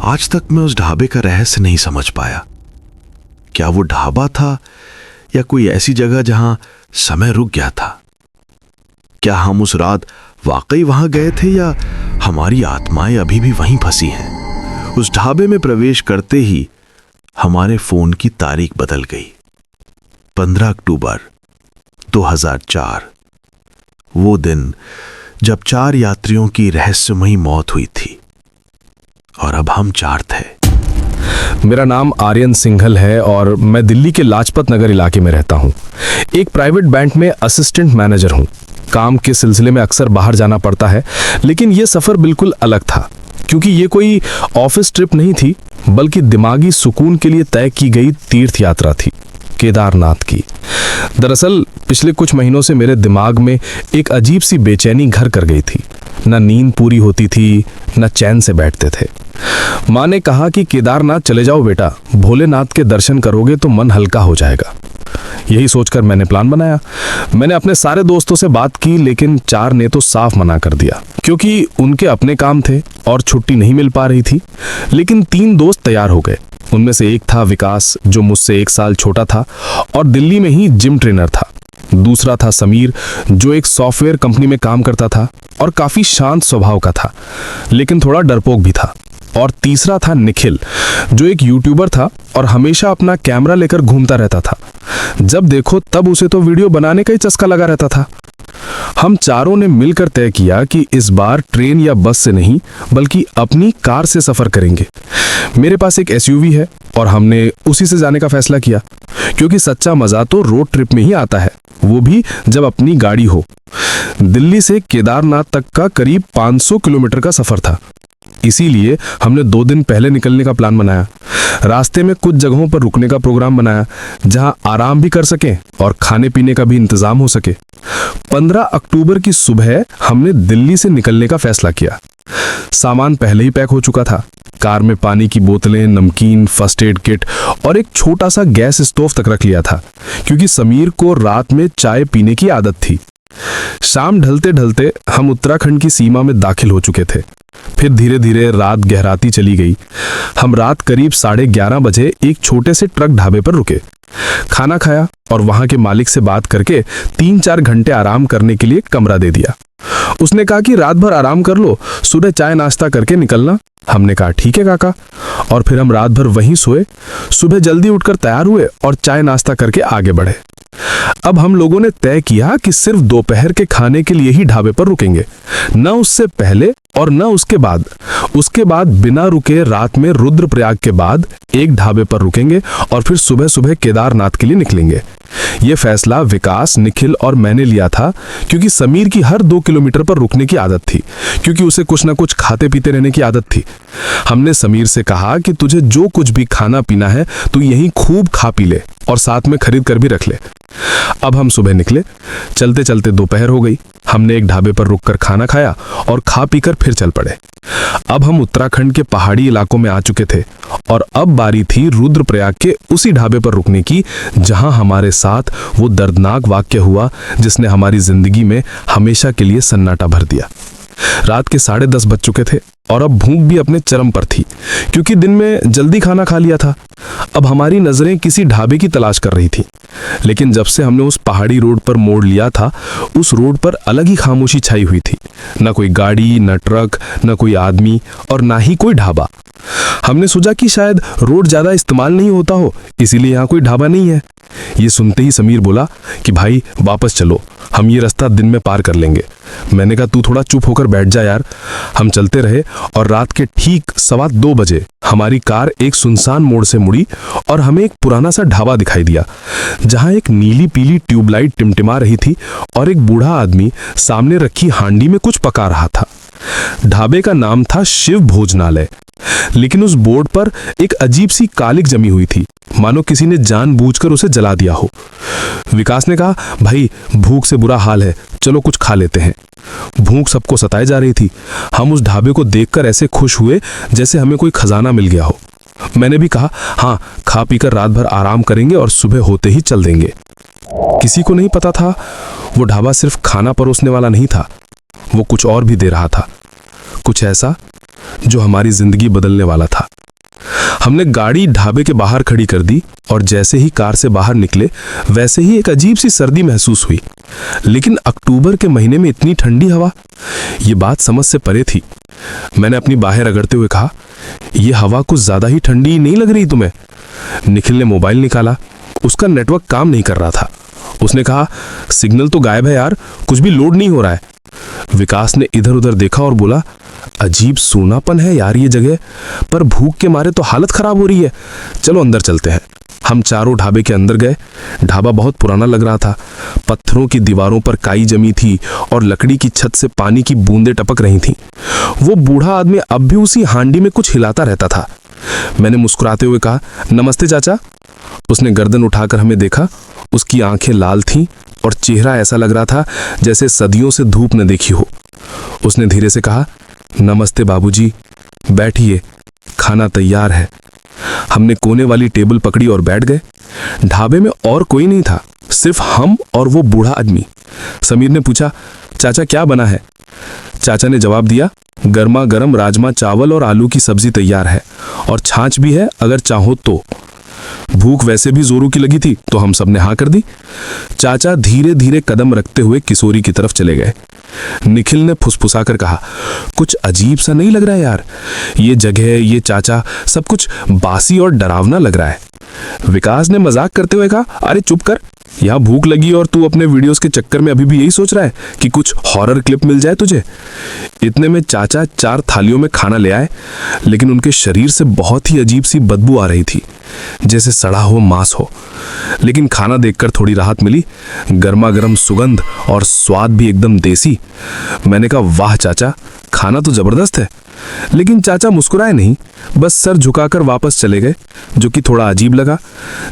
आज तक मैं उस ढाबे का रहस्य नहीं समझ पाया। क्या वो ढाबा था या कोई ऐसी जगह जहां समय रुक गया था? क्या हम उस रात वाकई वहां गए थे या हमारी आत्माएं अभी भी वहीं फंसी हैं? उस ढाबे में प्रवेश करते ही हमारे फोन की तारीख बदल गई। 15 अक्टूबर 2004, वो दिन जब 4 यात्रियों की रहस्यमयी मौत हुई थी और अब हम 4 थे। मेरा नाम आर्यन सिंघल है और मैं दिल्ली के लाजपत नगर इलाके में रहता हूँ। एक प्राइवेट बैंक में असिस्टेंट मैनेजर हूँ। काम के सिलसिले में अक्सर बाहर जाना पड़ता है, लेकिन ये सफ़र बिल्कुल अलग था, क्योंकि ये कोई ऑफिस ट्रिप नहीं थी, बल्कि दिमागी सुकून के लिए तय की गई तीर्थ यात्रा थी, केदारनाथ की। दरअसल पिछले कुछ महीनों से मेरे दिमाग में एक अजीब सी बेचैनी घर कर गई थी। न नींद पूरी होती थी, न चैन से बैठते थे। माँ ने कहा कि केदारनाथ चले जाओ बेटा, भोलेनाथ के दर्शन करोगे तो मन हल्का हो जाएगा। यही सोचकर मैंने प्लान बनाया। मैंने अपने सारे दोस्तों से बात की, लेकिन 4 ने तो साफ मना कर दिया, क्योंकि उनके अपने काम थे और छुट्टी नहीं मिल पा रही थी। लेकिन 3 दोस्त तैयार हो गए। उनमें से एक था विकास, जो मुझसे 1 साल छोटा था और दिल्ली में ही जिम ट्रेनर था। दूसरा था समीर, जो एक सॉफ्टवेयर कंपनी में काम करता था और काफी शांत स्वभाव का था, लेकिन थोड़ा डरपोक भी था। और तीसरा था निखिल, जो एक यूट्यूबर था और हमेशा अपना कैमरा लेकर घूमता रहता था। जब देखो तब उसे तो वीडियो बनाने का ही चस्का लगा रहता था। हम चारों ने मिलकर तय किया कि इस बार ट्रेन या बस से नहीं, बल्कि अपनी कार से सफर करेंगे। मेरे पास एक एसयूवी है और हमने उसी से जाने का फैसला किया, क्योंकि सच्चा मजा तो रोड ट्रिप में ही आता है, वो भी जब अपनी गाड़ी हो। दिल्ली से केदारनाथ तक का करीब 500 किलोमीटर का सफर था, इसीलिए हमने 2 दिन पहले निकलने का प्लान बनाया। रास्ते में कुछ जगहों पर रुकने का प्रोग्राम बनाया, जहां आराम भी कर सकें और खाने पीने का भी इंतजाम हो सके। 15 अक्टूबर की सुबह हमने दिल्ली से निकलने का फैसला किया। सामान पहले ही पैक हो चुका था। कार में पानी की बोतलें, नमकीन, फर्स्ट एड किट और एक छोटा सा गैस स्टोव तक रख लिया था, क्योंकि समीर को रात में चाय पीने की आदत थी। शाम ढलते ढलते हम उत्तराखंड की सीमा में दाखिल हो चुके थे। फिर धीरे धीरे रात गहराती चली गई। हम रात करीब 11:30 बजे एक छोटे से ट्रक ढाबे पर रुके, खाना खाया और वहां के मालिक से बात करके 3-4 घंटे आराम करने के लिए कमरा दे दिया। उसने कहा कि रात भर आराम कर लो, सुबह चाय नाश्ता करके निकलना। हमने कहा ठीक है काका, और फिर हम रात भर वहीं सोए। सुबह जल्दी उठकर तैयार हुए और चाय नाश्ता करके आगे बढ़े। अब हम लोगों ने तय किया कि सिर्फ दोपहर के खाने के लिए ही ढाबे पर रुकेंगे, न उससे पहले और न उसके बाद। उसके बाद बिना रुके रात में रुद्रप्रयाग के बाद एक ढाबे पर रुकेंगे और फिर सुबह सुबह केदारनाथ के लिए निकलेंगे। यह फैसला विकास, निखिल और मैंने लिया था, क्योंकि समीर की हर 2 किलोमीटर पर रुकने की आदत थी, क्योंकि उसे कुछ न कुछ खाते पीते रहने की आदत थी। हमने समीर से कहा कि तुझे जो कुछ भी खाना पीना है तू यहीं खूब खा पी ले और साथ में खरीद कर भी रख ले। अब हम सुबह निकले। चलते चलते दोपहर हो गई। हमने एक ढाबे पर रुककर खाना खाया और खा पीकर फिर चल पड़े। अब हम उत्तराखंड के पहाड़ी इलाकों में आ चुके थे और अब बारी थी रुद्रप्रयाग के उसी ढाबे पर रुकने की, जहां हमारे साथ वो दर्दनाक वाक्य हुआ जिसने हमारी जिंदगी में हमेशा के लिए सन्नाटा भर दिया। रात के 10:30 बज चुके थे और अब भूख भी अपने चरम पर थी, क्योंकि दिन में जल्दी खाना खा लिया था। अब हमारी नजरें किसी ढाबे की तलाश कर रही थी, लेकिन जब से हमने उस पहाड़ी रोड पर मोड़ लिया था, उस रोड पर अलग ही खामोशी छाई हुई थी। न कोई गाड़ी, न ट्रक, न कोई आदमी और ना ही कोई ढाबा। हमने सोचा कि शायद रोड ज्यादा इस्तेमाल नहीं होता हो, इसीलिए यहाँ कोई ढाबा नहीं है। ये सुनते ही समीर बोला कि भाई वापस चलो, हम ये रास्ता दिन में पार कर लेंगे। मैंने कहा तू थोड़ा चुप होकर बैठ जा यार। हम चलते रहे और रात के ठीक 2:15 बजे हमारी कार एक सुनसान मोड़ से मुड़ी और हमें एक पुराना सा ढाबा दिखाई दिया, जहां एक नीली पीली ट्यूबलाइट टिमटिमा रही थी और एक बूढ़ा आदमी सामने रखी हांडी में कुछ पका रहा था। ढाबे का नाम था शिव भोजनालय, लेकिन उस बोर्ड पर एक अजीब सी कालिक जमी हुई थी, मानो किसी ने जानबूझकर उसे जला दिया हो। विकास ने कहा भाई भूख से बुरा हाल है, चलो कुछ खा लेते हैं। भूख सबको सताए जा रही थी। हम उस ढाबे को देखकर ऐसे खुश हुए जैसे हमें कोई खजाना मिल गया हो। मैंने भी कहा हाँ, खा पीकर रात भर आराम करेंगे और सुबह होते ही चल देंगे। किसी को नहीं पता था वो ढाबा सिर्फ खाना परोसने वाला नहीं था, वो कुछ और भी दे रहा था, कुछ ऐसा जो हमारी जिंदगी बदलने वाला था। हमने गाड़ी ढाबे के बाहर खड़ी कर दी और जैसे ही कार से बाहर निकले वैसे ही एक अजीब सी सर्दी महसूस हुई। लेकिन अक्टूबर के महीने में इतनी ठंडी हवा, ये बात समझ से परे थी। मैंने अपनी बाहें रगड़ते हुए कहा, ये हवा कुछ ज्यादा ही ठंडी नहीं लग रही तुम्हें? निखिल ने मोबाइल निकाला, उसका नेटवर्क काम नहीं कर रहा था। उसने कहा, सिग्नल तो गायब है यार, कुछ भी लोड नहीं हो रहा है। विकास ने इधर उधर देखा और बोला, अजीब सूनापन है यार ये जगह, पर भूख के मारे तो हालत खराब हो रही है, चलो अंदर चलते हैं। हम चारों ढाबे के अंदर गए। ढाबा बहुत पुराना लग रहा था। पत्थरों की दीवारों पर काई जमी थी और लकड़ी की छत से पानी की बूंदें टपक रही थीं। वो बूढ़ा आदमी अब भी उसी हांडी में कुछ हिलाता रहता था। मैंने मुस्कुराते हुए कहा, नमस्ते चाचा। उसने गर्दन उठाकर हमें देखा। उसकी आंखें लाल थीं और चेहरा ऐसा लग रहा था जैसे सदियों से धूप न देखी हो। उसने धीरे से कहा, नमस्ते बाबूजी, बैठिए, खाना तैयार है। हमने कोने वाली टेबल पकड़ी और बैठ गए। ढाबे में और कोई नहीं था, सिर्फ हम और वो बूढ़ा आदमी। समीर ने पूछा, चाचा क्या बना है? चाचा ने जवाब दिया, गर्मा गर्म राजमा चावल और आलू की सब्जी तैयार है और छाछ भी है अगर चाहो तो। भूख वैसे भी जोरों की लगी थी तो हम सब ने हाँ कर दी। चाचा धीरे धीरे कदम रखते हुए किशोरी की तरफ चले गए। निखिल ने फुसफुसाकर कहा, कुछ अजीब सा नहीं लग रहा है यार, ये जगह, ये चाचा, सब कुछ बासी और डरावना लग रहा है। विकास ने मजाक करते हुए कहा, अरे चुप कर, यहाँ भूख लगी और तू अपने वीडियोस के चक्कर में अभी भी यही सोच रहा है कि कुछ हॉरर क्लिप मिल जाए तुझे। इतने में चाचा 4 थालियों में खाना ले आए, लेकिन उनके शरीर से बहुत ही अजीब सी बदबू आ रही थी, जैसे सड़ा हुआ मांस हो। लेकिन खाना देखकर थोड़ी राहत मिली, गर्मा गर्म सुगंध और स्वाद भी एकदम देसी। मैंने कहा, वाह चाचा, खाना तो जबरदस्त है। लेकिन चाचा मुस्कुराए नहीं, बस सर झुकाकर वापस चले गए, जो कि थोड़ा अजीब लगा,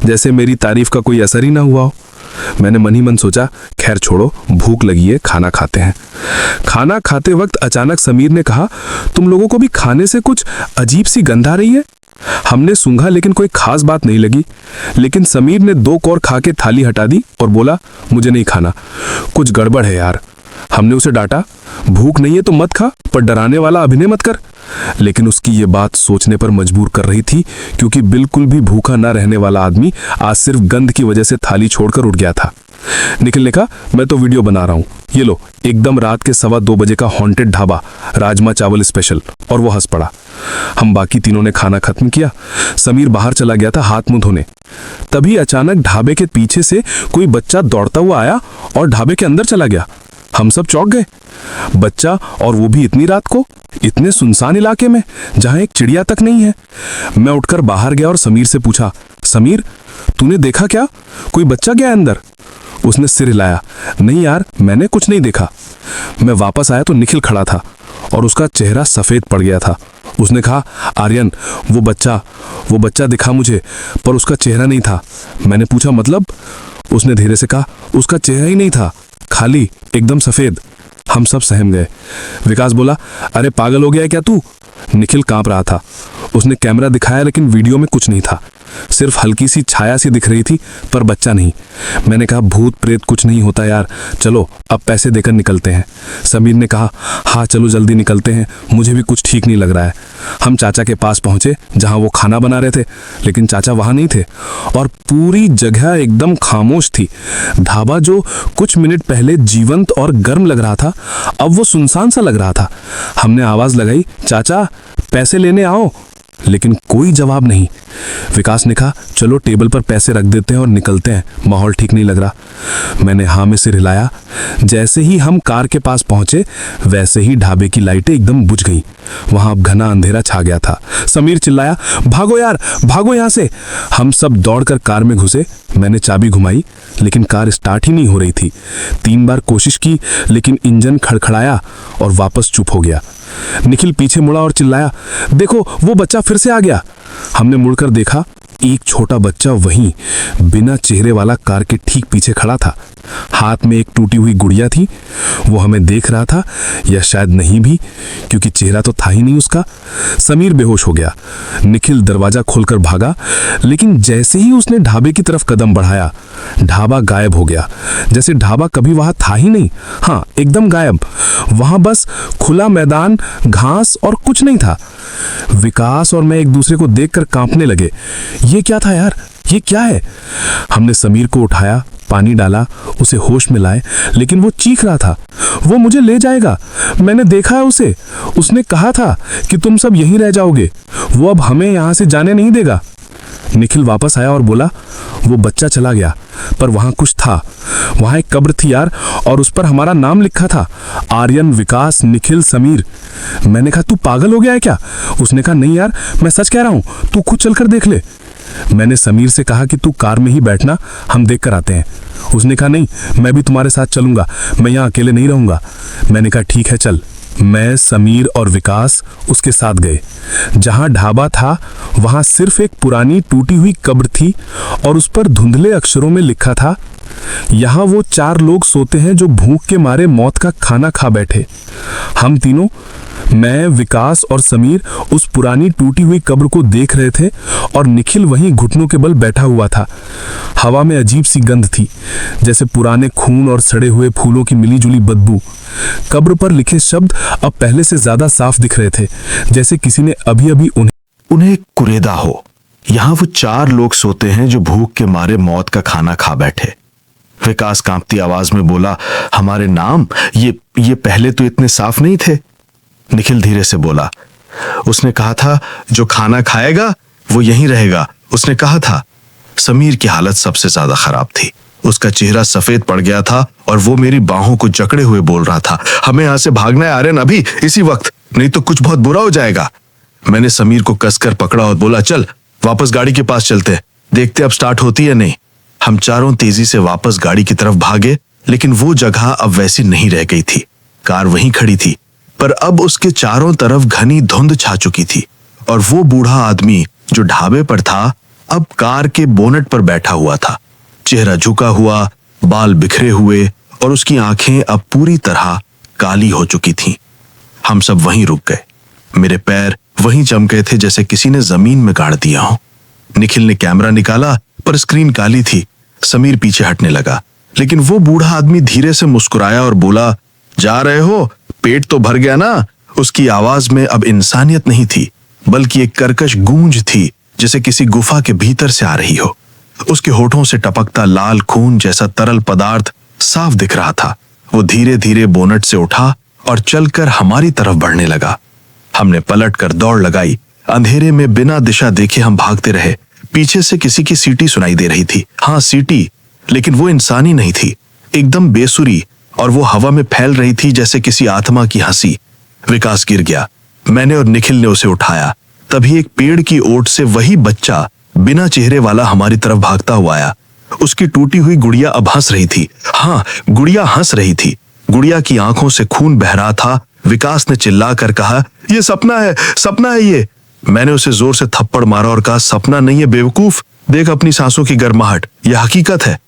जैसे मेरी तारीफ का कोई असर ही ना हुआ हो। मैंने मन ही मन सोचा, खैर छोड़ो, भूख लगी है, खाना खाते हैं। खाना खाते वक्त अचानक समीर ने कहा, तुम लोगों को भी खाने से कुछ अजीब सी गंध आ रही है? हमने सूंघा लेकिन कोई खास बात नहीं लगी। लेकिन समीर ने 2 कौर खा के थाली हटा दी और बोला, मुझे नहीं खाना, कुछ गड़बड़ है यार। हमने उसे डांटा, भूख नहीं है तो मत खा, पर डराने वाला अभिनय मत कर। लेकिन उसकी ये बात सोचने पर मजबूर कर रही थी, क्योंकि बिल्कुल भी भूखा न रहने वाला आदमी आज सिर्फ गंध की वजह से थाली छोड़कर उठ गया था। निखिल ने कहा, मैं तो वीडियो बना रहा हूँ, ये लो, एकदम रात के 2:15 बजे का हॉन्टेड ढाबा, राजमा चावल स्पेशल। और वो हंस पड़ा। हम बाकी तीनों ने खाना खत्म किया। समीर बाहर चला गया था हाथ मुंह धोने। तभी अचानक ढाबे के पीछे से कोई बच्चा दौड़ता हुआ आया और ढाबे के अंदर चला गया। हम सब चौंक गए। बच्चा, और वो भी इतनी रात को, इतने सुनसान इलाके में जहां एक चिड़िया तक नहीं है। मैं उठकर बाहर गया और समीर से पूछा, समीर, तूने देखा क्या? कोई बच्चा गया अंदर? उसने सिर हिलाया, नहीं यार, मैंने कुछ नहीं देखा। मैं वापस आया तो निखिल खड़ा था और उसका चेहरा सफेद पड़ गया था। उसने कहा, आर्यन, वो बच्चा दिखा मुझे, पर उसका चेहरा नहीं था। मैंने पूछा, मतलब? उसने धीरे से कहा, उसका चेहरा ही नहीं था, खाली, एकदम सफेद। हम सब सहम गए। विकास बोला, अरे पागल हो गया है क्या तू? निखिल कांप रहा था। उसने कैमरा दिखाया लेकिन वीडियो में कुछ नहीं था, सिर्फ हल्की सी छाया सी दिख रही थी, पर बच्चा नहीं। मैंने कहा, भूत प्रेत कुछ नहीं होता यार, चलो अब पैसे देकर निकलते हैं। समीर ने कहा, हाँ चलो जल्दी निकलते हैं, मुझे भी कुछ ठीक नहीं लग रहा है। हम चाचा के पास पहुंचे जहां वो खाना बना रहे थे, लेकिन चाचा वहां नहीं थे और पूरी जगह एकदम खामोश थी। ढाबा जो कुछ मिनट पहले जीवंत और गर्म लग रहा था, अब वो सुनसान सा लग रहा था। हमने आवाज लगाई, चाचा पैसे लेने आओ, लेकिन कोई जवाब नहीं। विकास ने कहा, चलो टेबल पर पैसे रख देते हैं और निकलते हैं, माहौल ठीक नहीं लग रहा। मैंने हाँ में सिर हिलाया। जैसे ही हम कार के पास पहुंचे वैसे ही ढाबे की लाइटें एकदम बुझ गईं। वहां अब घना अंधेरा छा गया था। समीर चिल्लाया, भागो यार, भागो यहां से। हम सब दौड़कर कार में घुसे। मैंने चाबी घुमाई लेकिन कार स्टार्ट ही नहीं हो रही थी। 3 बार कोशिश की लेकिन इंजन खड़खड़ाया और वापस चुप हो गया। निखिल पीछे मुड़ा और चिल्लाया, देखो वो बच्चा फिर से आ गया। हमने मुड़कर देखा, एक छोटा बच्चा वहीं बिना चेहरे वाला कार के ठीक पीछे खड़ा था। हाथ में एक टूटी हुई गुड़िया थी। वो हमें देख रहा था, या शायद नहीं भी, क्योंकि चेहरा तो था ही नहीं उसका। समीर बेहोश हो गया। निखिल दरवाजा खोलकर भागा, लेकिन जैसे ही उसने ढाबे की तरफ कदम बढ़ाया, ढाबा गायब हो गया, जैसे ढाबा कभी वहां था ही नहीं। हाँ, एकदम गायब। वहां बस खुला मैदान, घास और कुछ नहीं था। विकास और मैं एक दूसरे को देखकर कांपने लगे। ये क्या था यार, ये क्या है? हमने समीर को उठाया, पानी डाला, उसे होश में लाए, लेकिन वो चीख रहा था, वो मुझे ले जाएगा, मैंने देखा है उसे, उसने कहा था कि तुम सब यहीं रह जाओगे, वो अब हमें यहाँ से जाने नहीं देगा। निखिल वापस आया और बोला, वो बच्चा चला गया, पर वहां कुछ था। वहां एक कब्र थी यार, और उस पर हमारा नाम लिखा था, आर्यन, विकास, निखिल, समीर। मैंने कहा, तू पागल हो गया है क्या? उसने कहा, नहीं यार, मैं सच कह रहा हूं, तू खुद चलकर देख ले। मैंने समीर से कहा कि तू कार में ही बैठना, हम देख कर आते हैं। उसने कहा, नहीं, मैं भी तुम्हारे साथ चलूंगा, मैं यहाँ अकेले नहीं रहूंगा। मैंने कहा, ठीक है चल। मैं, समीर और विकास उसके साथ गए। जहां ढाबा था वहां सिर्फ एक पुरानी टूटी हुई कब्र थी और उस पर धुंधले अक्षरों में लिखा था, यहाँ वो 4 लोग सोते हैं जो भूख के मारे मौत का खाना खा बैठे। हम तीनों, मैं, विकास और समीर, उस पुरानी टूटी हुई कब्र को देख रहे थे और निखिल वहीं घुटनों के बल बैठा हुआ था। हवा में अजीब सी गंध थी, जैसे पुराने खून और सड़े हुए फूलों की मिलीजुली बदबू। कब्र पर लिखे शब्द अब पहले से ज्यादा साफ दिख रहे थे, जैसे किसी ने अभी अभी उन्हें कुरेदा हो। यहाँ वो 4 लोग सोते हैं जो भूख के मारे मौत का खाना खा बैठे। विकास कांपती आवाज में बोला, हमारे नाम? ये पहले तो इतने साफ नहीं थे। निखिल धीरे से बोला, उसने कहा था जो खाना खाएगा वो यहीं रहेगा, उसने कहा था। समीर की हालत सबसे ज्यादा खराब थी, उसका चेहरा सफेद पड़ गया था और वो मेरी बाहों को जकड़े हुए बोल रहा था, हमें यहां से भागना है आर्यन, अभी इसी वक्त, नहीं तो कुछ बहुत बुरा हो जाएगा। मैंने समीर को कसकर पकड़ा और बोला, चल वापस गाड़ी के पास चलते, देखते अब स्टार्ट होती है नहीं। हम चारों तेजी से वापस गाड़ी की तरफ भागे, लेकिन वो जगह अब वैसी नहीं रह गई थी। कार वहीं खड़ी थी, पर अब उसके चारों तरफ घनी धुंध छा चुकी थी और वो बूढ़ा आदमी जो ढाबे पर था अब कार के बोनट पर बैठा हुआ था, चेहरा झुका हुआ, बाल बिखरे हुए और उसकी आंखें अब पूरी तरह काली हो चुकी थीं। हम सब वहीं रुक गए। मेरे पैर वहीं जम गए थे जैसे किसी ने जमीन में गाड़ दिया हो। निखिल ने कैमरा निकाला, पर स्क्रीन काली थी। समीर पीछे हटने लगा, लेकिन वो बूढ़ा आदमी धीरे से मुस्कुराया और बोला, जा रहे हो? पेट तो भर गया ना? उसकी आवाज में अब इंसानियत नहीं थी, बल्कि एक कर्कश गूंज थी, जैसे किसी गुफा के भीतर से आ रही हो। उसके होठों से टपकता लाल खून जैसा तरल पदार्थ साफ दिख रहा था। वो धीरे धीरे बोनट से उठा और चलकर हमारी तरफ बढ़ने लगा। हमने पलटकर दौड़ लगाई। अंधेरे में बिना दिशा देखे हम भागते रहे। पीछे से किसी की सीटी सुनाई दे रही थी। हाँ, सीटी, लेकिन वो इंसानी नहीं थी, एकदम बेसुरी, और वो हवा में फैल रही थी जैसे किसी आत्मा की हंसी। विकास गिर गया। मैंने और निखिल ने उसे उठाया। तभी एक पेड़ की ओट से वही बच्चा बिना चेहरे वाला हमारी तरफ भागता हुआ आया। उसकी टूटी हुई गुड़िया अब हंस रही थी। हाँ, गुड़िया हंस रही थी। गुड़िया की आंखों से खून बह रहा था। विकास ने चिल्लाकर कहा, ये सपना है, सपना है ये। मैंने उसे जोर से थप्पड़ मारा और कहा, सपना नहीं है बेवकूफ, देख अपनी सांसों की गर्माहट, यह हकीकत है।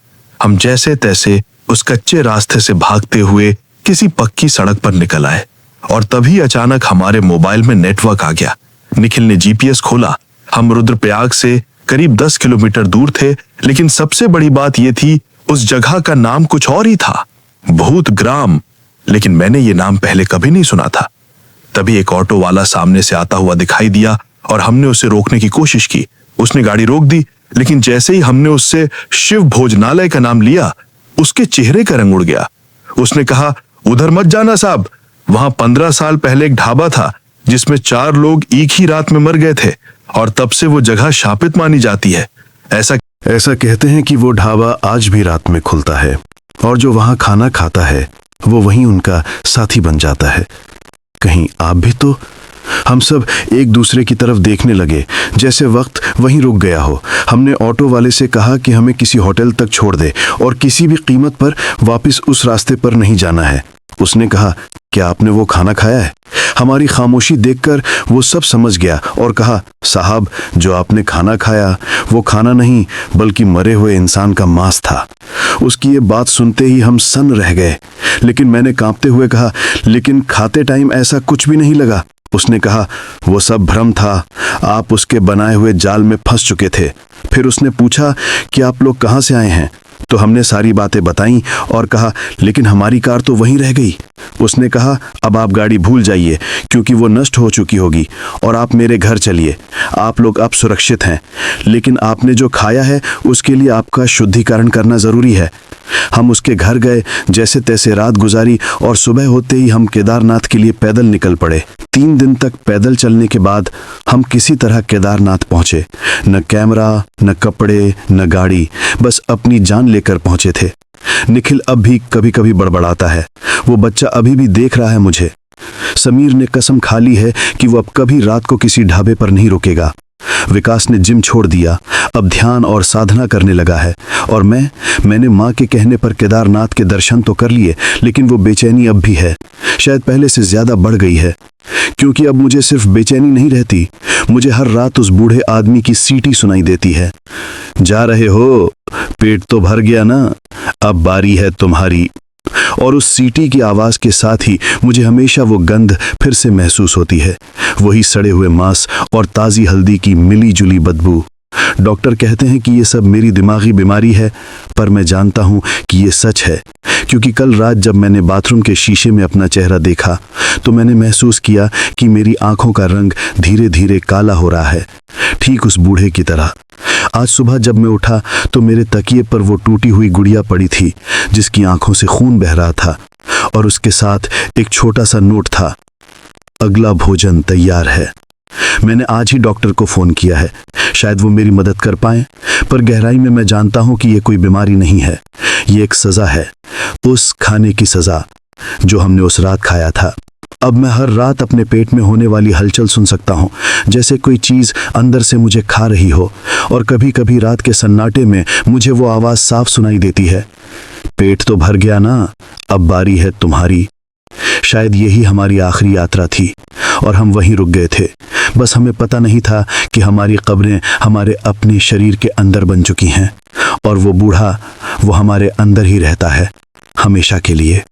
हम जैसे तैसे उस कच्चे रास्ते से भागते हुए किसी पक्की सड़क पर निकल आए और तभी अचानक हमारे मोबाइल में नेटवर्क आ गया। निखिल ने जीपीएस खोला। हम रुद्रप्रयाग से करीब 10 किलोमीटर दूर थे, लेकिन सबसे बड़ी बात यह थी उस जगह का नाम कुछ और ही था, भूत ग्राम। लेकिन मैंने ये नाम पहले कभी नहीं सुना था। तभी एक ऑटो वाला सामने से आता हुआ दिखाई दिया और हमने उसे रोकने की कोशिश की। उसने गाड़ी रोक दी, लेकिन जैसे ही हमने उससे शिव भोजनालय का नाम लिया, उसके चेहरे का रंग उड़ गया। उसने कहा, उधर मत जाना साहब, वहां 15 साल पहले एक ढाबा था जिसमें 4 लोग एक ही रात में मर गए थे और तब से वो जगह शापित मानी जाती है। ऐसा कहते हैं कि वो ढाबा आज भी रात में खुलता है और जो वहां खाना खाता है वो वहीं उनका साथी बन जाता है। कहीं आप भी तो? हम सब एक दूसरे की तरफ देखने लगे, जैसे वक्त वहीं रुक गया हो। हमने ऑटो वाले से कहा कि हमें किसी होटल तक छोड़ दे और किसी भी कीमत पर वापस उस रास्ते पर नहीं जाना है। उसने कहा, क्या आपने वो खाना खाया है? हमारी खामोशी देखकर वो सब समझ गया और कहा, साहब, जो आपने खाना खाया वो खाना नहीं बल्कि मरे हुए इंसान का मांस था। उसकी ये बात सुनते ही हम सन्न रह गए, लेकिन मैंने कांपते हुए कहा, लेकिन खाते टाइम ऐसा कुछ भी नहीं लगा। उसने कहा, वो सब भ्रम था, आप उसके बनाए हुए जाल में फंस चुके थे। फिर उसने पूछा कि आप लोग कहाँ से आए हैं? तो हमने सारी बातें बताईं और कहा, लेकिन हमारी कार तो वहीं रह गई। उसने कहा, अब आप गाड़ी भूल जाइए क्योंकि वो नष्ट हो चुकी होगी और आप मेरे घर चलिए। आप लोग अब सुरक्षित हैं, लेकिन आपने जो खाया है उसके लिए आपका शुद्धिकरण करना ज़रूरी है। हम उसके घर गए, जैसे तैसे रात गुजारी और सुबह होते ही हम केदारनाथ के लिए पैदल निकल पड़े। 3 दिन तक पैदल चलने के बाद हम किसी तरह केदारनाथ पहुंचे। न कैमरा, न कपड़े, न गाड़ी, बस अपनी जान लेकर पहुंचे थे। निखिल अब भी कभी कभी बड़बड़ाता है। वो बच्चा अभी भी देख रहा है मुझे। समीर ने कसम खा ली है कि वो अब कभी रात को किसी ढाबे पर नहीं रुकेगा। विकास ने जिम छोड़ दिया, अब ध्यान और साधना करने लगा है। और मैंने माँ के कहने पर केदारनाथ के दर्शन तो कर लिए, लेकिन वो बेचैनी अब भी है, शायद पहले से ज्यादा बढ़ गई है। क्योंकि अब मुझे सिर्फ बेचैनी नहीं रहती, मुझे हर रात उस बूढ़े आदमी की सीटी सुनाई देती है। जा रहे हो? पेट तो भर गया ना, अब बारी है तुम्हारी। और उस सीटी की आवाज के साथ ही मुझे हमेशा वो गंध फिर से महसूस होती है, वही सड़े हुए मांस और ताज़ी हल्दी की मिली जुली बदबू। डॉक्टर कहते हैं कि ये सब मेरी दिमागी बीमारी है, पर मैं जानता हूँ कि ये सच है, क्योंकि कल रात जब मैंने बाथरूम के शीशे में अपना चेहरा देखा तो मैंने महसूस किया कि मेरी आंखों का रंग धीरे धीरे काला हो रहा है, ठीक उस बूढ़े की तरह। आज सुबह जब मैं उठा तो मेरे तकिए पर वो टूटी हुई गुड़िया पड़ी थी जिसकी आंखों से खून बह रहा था, और उसके साथ एक छोटा सा नोट था, अगला भोजन तैयार है। मैंने आज ही डॉक्टर को फोन किया है, शायद वो मेरी मदद कर पाए, पर गहराई में मैं जानता हूं कि ये कोई बीमारी नहीं है, ये एक सजा है, उस खाने की सजा जो हमने उस रात खाया था। अब मैं हर रात अपने पेट में होने वाली हलचल सुन सकता हूँ, जैसे कोई चीज अंदर से मुझे खा रही हो, और कभी कभी रात के सन्नाटे में मुझे वो आवाज साफ सुनाई देती है, पेट तो भर गया ना, अब बारी है तुम्हारी। शायद यही हमारी आखिरी यात्रा थी और हम वहीं रुक गए थे। बस हमें पता नहीं था कि हमारी कब्रें हमारे अपने शरीर के अंदर बन चुकी हैं, और वो बूढ़ा वो हमारे अंदर ही रहता है, हमेशा के लिए।